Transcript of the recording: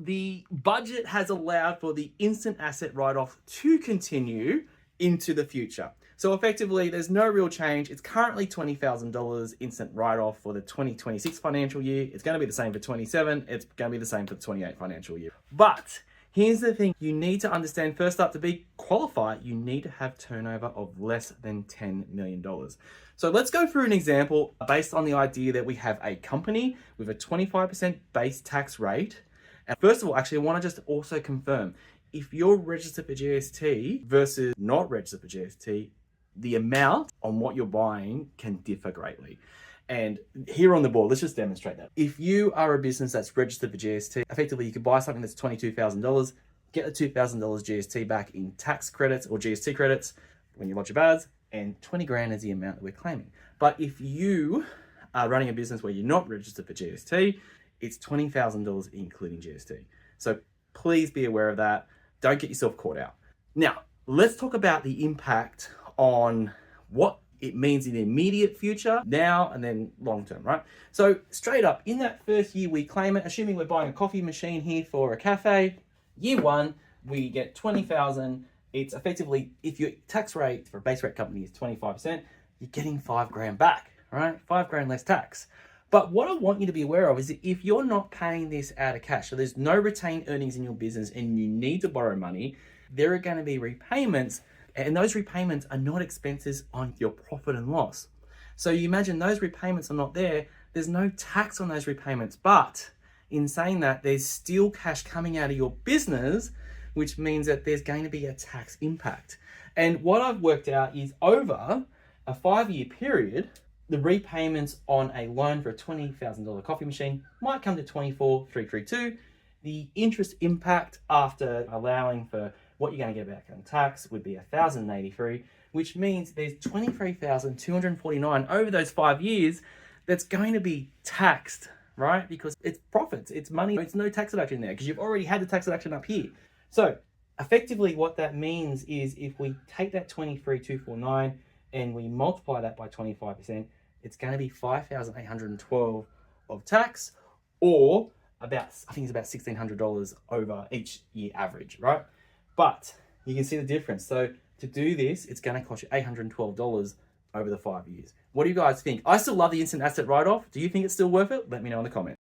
the budget has allowed for the instant asset write-off to continue into the future. So effectively, there's no real change. It's currently $20,000 instant write-off for the 2026 financial year. It's going to be the same for 27. It's going to be the same for the 28 financial year. But here's the thing. You need to understand, first up, to be qualified, you need to have turnover of less than $10 million. So let's go through an example based on the idea that we have a company with a 25% base tax rate. And first of all, actually, I want to just also confirm, if you're registered for GST versus not registered for GST, the amount on what you're buying can differ greatly. And here on the board, let's just demonstrate that. If you are a business that's registered for GST, effectively you could buy something that's $22,000, get the $2,000 GST back in tax credits or GST credits when you lodge your BAS, and 20 grand is the amount that we're claiming. But if you are running a business where you're not registered for GST, it's $20,000 including GST. So please be aware of that. Don't get yourself caught out. Now, let's talk about the impact on what it means in the immediate future, now and then long term, right? So straight up, in that first year we claim it, assuming we're buying a coffee machine here for a cafe, year one, we get 20,000. It's effectively, if your tax rate for a base rate company is 25%, you're getting 5 grand back, right? 5 grand less tax. But what I want you to be aware of is that if you're not paying this out of cash, so there's no retained earnings in your business and you need to borrow money, there are going to be repayments, and those repayments are not expenses on your profit and loss. So you imagine those repayments are not there, there's no tax on those repayments, but in saying that, there's still cash coming out of your business, which means that there's going to be a tax impact. And what I've worked out is over a 5-year period, the repayments on a loan for a $20,000 coffee machine might come to $24,332. The interest impact after allowing for what you're going to get back on tax would be $1,083, which means there's $23,249 over those 5 years that's going to be taxed, right? Because it's profits, it's money, it's no tax deduction there because you've already had the tax deduction up here. So effectively what that means is if we take that 23,249 and we multiply that by 25%, it's going to be 5,812 of tax, or about, I think it's about $1,600 over each year average, right? But you can see the difference. So to do this, it's going to cost you $812 over the 5 years. What do you guys think? I still love the instant asset write-off. Do you think it's still worth it? Let me know in the comments.